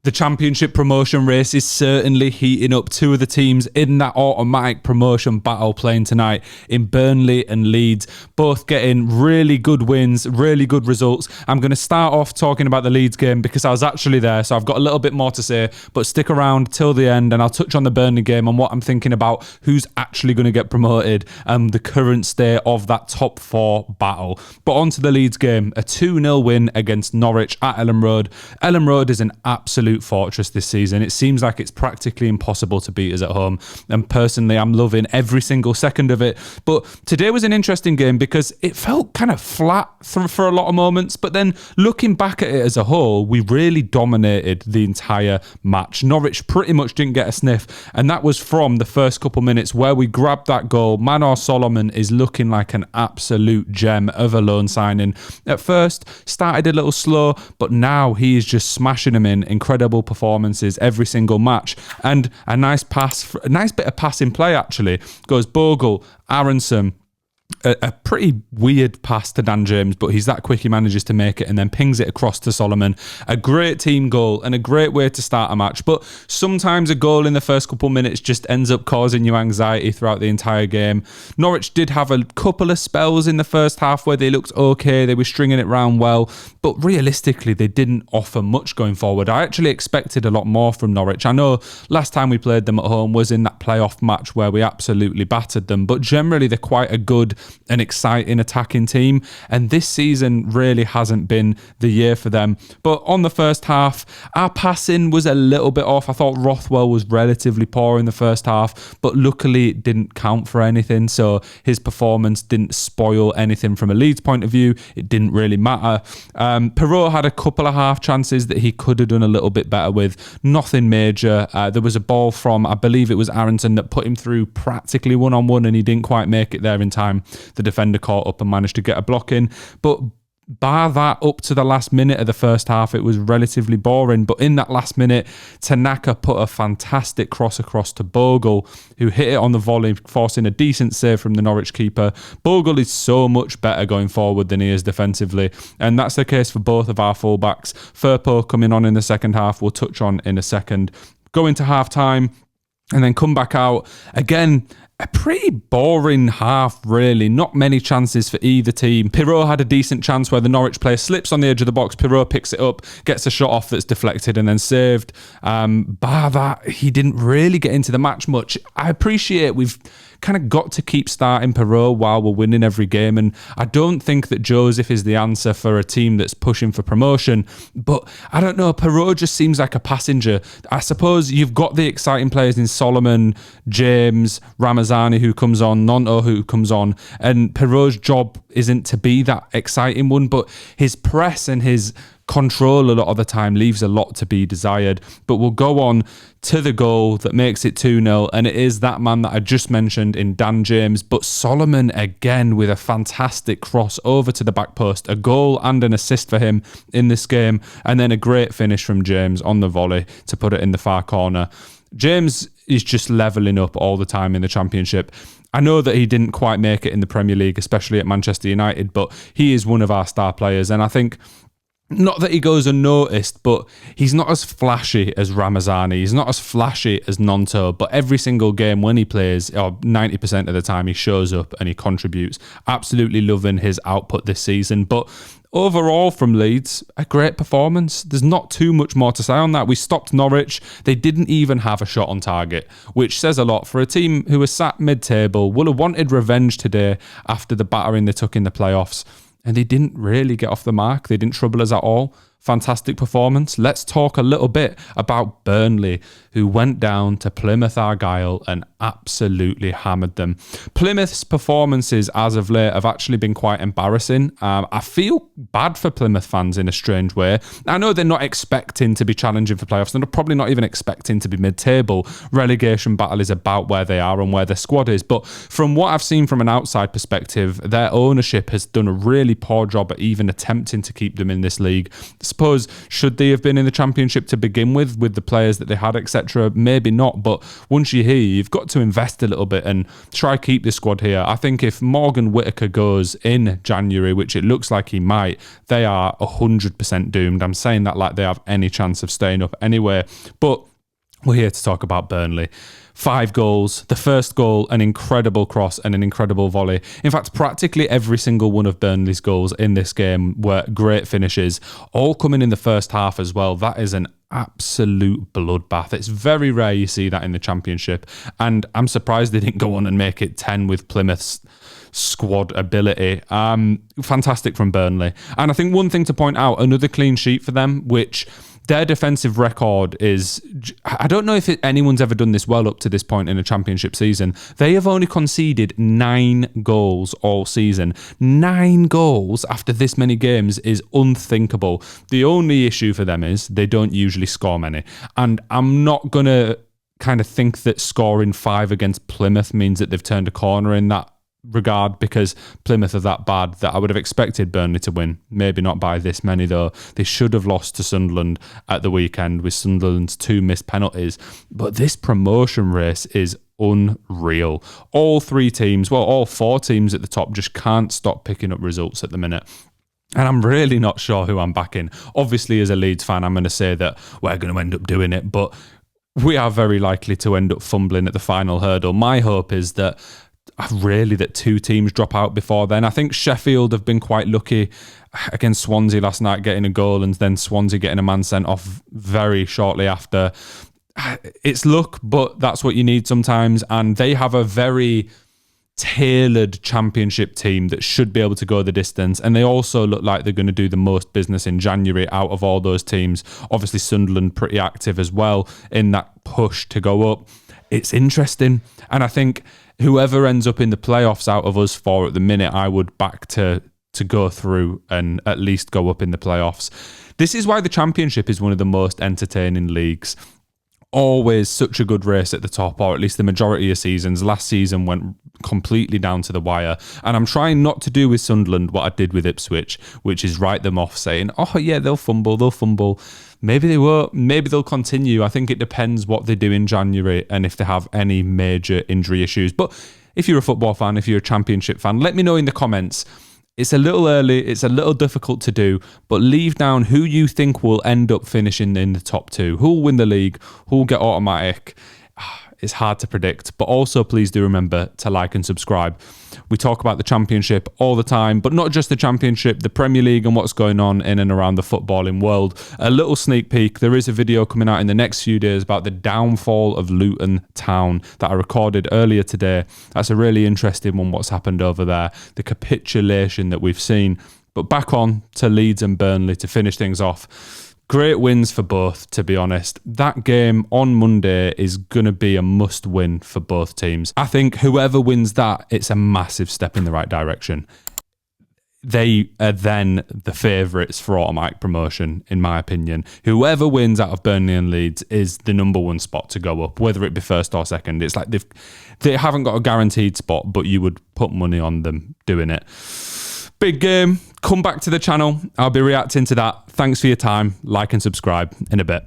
The Championship promotion race is certainly heating up. Two of the teams in that automatic promotion battle playing tonight in Burnley and Leeds, both getting really good wins, really good results. I'm going to start off talking about the Leeds game because I was actually there, so I've got a little bit more to say, but stick around till the end and I'll touch on the Burnley game and what I'm thinking about who's actually going to get promoted and the current state of that top four battle. But on to the Leeds game, a 2-0 win against Norwich at Elland Road. Elland Road is an absolute fortress this season. It seems like it's practically impossible to beat us at home, and personally I'm loving every single second of it. But today was an interesting game because it felt kind of flat for a lot of moments, but then looking back at it as a whole, we really dominated the entire match. Norwich pretty much didn't get a sniff, and that was from the first couple minutes where we grabbed that goal. Manor Solomon is looking like an absolute gem of a loan signing. At first started a little slow, but now he is just smashing them in. Incredible performances every single match, and a nice bit of passing play actually. Goes Bogle, Aronson, a pretty weird pass to Dan James, but he's that quick, he manages to make it and then pings it across to Solomon. A great team goal and a great way to start a match, but sometimes a goal in the first couple minutes just ends up causing you anxiety throughout the entire game. Norwich did have a couple of spells in the first half where they looked okay, they were stringing it round well, but realistically they didn't offer much going forward. I actually expected a lot more from Norwich. I know last time we played them at home was in that playoff match where we absolutely battered them, but generally they're quite a good an exciting attacking team, and this season really hasn't been the year for them. But on the first half, our passing was a little bit off. I thought Rothwell was relatively poor in the first half, but luckily it didn't count for anything, so his performance didn't spoil anything from a Leeds point of view. It didn't really matter. Perrault had a couple of half chances that he could have done a little bit better with. Nothing major. There was a ball from, I believe it was Aronson, that put him through practically one-on-one and he didn't quite make it there in time. The defender caught up and managed to get a block in. But bar that, up to the last minute of the first half, it was relatively boring. But in that last minute, Tanaka put a fantastic cross across to Bogle, who hit it on the volley, forcing a decent save from the Norwich keeper. Bogle is so much better going forward than he is defensively, and that's the case for both of our fullbacks. Firpo coming on in the second half, we'll touch on in a second. Go into half-time and then come back out. Again, a pretty boring half, really. Not many chances for either team. Perrault had a decent chance where the Norwich player slips on the edge of the box. Perrault picks it up, gets a shot off that's deflected and then saved. Bar that, he didn't really get into the match much. I appreciate we've kind of got to keep starting Perrault while we're winning every game, and I don't think that Joseph is the answer for a team that's pushing for promotion, but I don't know, Perrault just seems like a passenger. I suppose you've got the exciting players in Solomon, James, Ramazani who comes on, Nonto who comes on, and Perrault's job isn't to be that exciting one, but his press and his control a lot of the time leaves a lot to be desired. But we'll go on to the goal that makes it 2-0, and it is that man that I just mentioned in Dan James, but Solomon again with a fantastic cross over to the back post, a goal and an assist for him in this game, and then a great finish from James on the volley to put it in the far corner. James is just levelling up all the time in the Championship. I know that he didn't quite make it in the Premier League, especially at Manchester United, but he is one of our star players, and I think not that he goes unnoticed, but he's not as flashy as Ramazani. He's not as flashy as Nonto, but every single game when he plays, or 90% of the time, he shows up and he contributes. Absolutely loving his output this season. But overall from Leeds, a great performance. There's not too much more to say on that. We stopped Norwich. They didn't even have a shot on target, which says a lot for a team who was sat mid-table, would have wanted revenge today after the battering they took in the playoffs. And they didn't really get off the mark. They didn't trouble us at all. Fantastic performance. Let's talk a little bit about Burnley, who went down to Plymouth Argyle and absolutely hammered them. Plymouth's performances as of late have actually been quite embarrassing. I feel bad for Plymouth fans in a strange way. I know they're not expecting to be challenging for playoffs. They're probably not even expecting to be mid-table. Relegation battle is about where they are and where their squad is. But from what I've seen from an outside perspective, their ownership has done a really poor job at even attempting to keep them in this league. suppose, should they have been in the Championship to begin with the players that they had, etc.? Maybe not, but once you're here, you've got to invest a little bit and try keep the squad here. I think if Morgan Whittaker goes in January, which it looks like he might, they are 100% doomed. I'm saying that like they have any chance of staying up anyway. But we're here to talk about Burnley. 5 goals, the first goal, an incredible cross and an incredible volley. In fact, practically every single one of Burnley's goals in this game were great finishes, all coming in the first half as well. That is an absolute bloodbath. It's very rare you see that in the Championship, and I'm surprised they didn't go on and make it 10 with Plymouth's squad ability. Fantastic from Burnley. And I think one thing to point out, another clean sheet for them, which their defensive record is, I don't know if anyone's ever done this well up to this point in a Championship season. They have only conceded 9 goals all season. 9 goals after this many games is unthinkable. The only issue for them is they don't usually score many. And I'm not going to kind of think that scoring 5 against Plymouth means that they've turned a corner in that regard, because Plymouth are that bad that I would have expected Burnley to win. Maybe not by this many though. They should have lost to Sunderland at the weekend with Sunderland's 2 missed penalties. But this promotion race is unreal. All 3 teams, well, all 4 teams at the top just can't stop picking up results at the minute. And I'm really not sure who I'm backing. Obviously, as a Leeds fan, I'm going to say that we're going to end up doing it, but we are very likely to end up fumbling at the final hurdle. My hope is that 2 teams drop out before then. I think Sheffield have been quite lucky against Swansea last night, getting a goal, and then Swansea getting a man sent off very shortly after. It's luck, but that's what you need sometimes. And they have a very tailored Championship team that should be able to go the distance, and they also look like they're going to do the most business in January out of all those teams. Obviously Sunderland pretty active as well in that push to go up. It's interesting, and I think whoever ends up in the playoffs out of us 4 at the minute, I would back to go through and at least go up in the playoffs. This is why the Championship is one of the most entertaining leagues. Always such a good race at the top, or at least the majority of seasons. Last season went completely down to the wire, and I'm trying not to do with Sunderland what I did with Ipswich, which is write them off saying, oh yeah, they'll fumble. Maybe they won't, maybe they'll continue. I think it depends what they do in January and if they have any major injury issues. But if you're a football fan, if you're a Championship fan, let me know in the comments. It's a little early, it's a little difficult to do, but leave down who you think will end up finishing in the top 2. Who will win the league? Who will get automatic? It's hard to predict, but also please do remember to like and subscribe. We talk about the Championship all the time, but not just the Championship, the Premier League and what's going on in and around the footballing world. A little sneak peek, there is a video coming out in the next few days about the downfall of Luton Town that I recorded earlier today. That's a really interesting one, what's happened over there, the capitulation that we've seen. But back on to Leeds and Burnley to finish things off. Great wins for both, to be honest. That game on Monday is going to be a must win for both teams. I think whoever wins that, it's a massive step in the right direction. They are then the favourites for automatic promotion, in my opinion. Whoever wins out of Burnley and Leeds is the number 1 spot to go up, whether it be first or second. It's like they haven't got a guaranteed spot, but you would put money on them doing it. Big game. Come back to the channel. I'll be reacting to that. Thanks for your time. Like and subscribe in a bit.